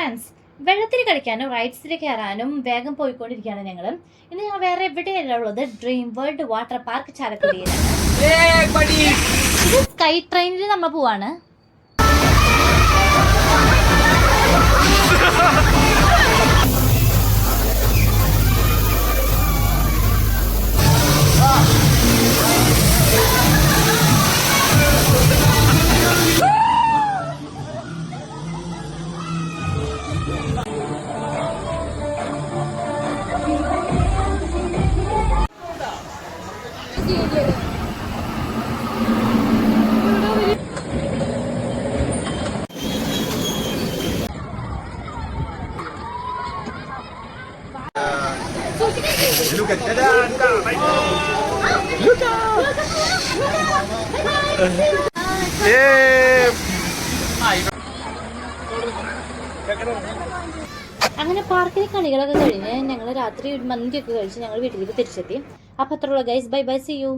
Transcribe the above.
Friends, വെള്ളത്തിൽ കളിക്കാനും റൈഡ്സിൽ കയറാനും വേഗം പോയിക്കൊണ്ടിരിക്കുകയാണ് ഞങ്ങൾ. ഇന്ന് ഞങ്ങൾ വേറെ എവിടെയല്ല ഉള്ളത്, ഡ്രീം വേൾഡ് വാട്ടർ പാർക്ക് ചാലക്കുടിയിലാണ്. ഇത് സ്കൈ ട്രെയിനിൽ നമ്മൾ പോവാണ്. അങ്ങനെ പാർക്കിലെ കളികളൊക്കെ കഴിഞ്ഞ് ഞങ്ങൾ രാത്രി മന്തിയൊക്കെ കഴിച്ച് ഞങ്ങൾ വീട്ടിലേക്ക് തിരിച്ചെത്തി. അപ്പോൾ അത്രയുള്ള guys, bye bye, see U.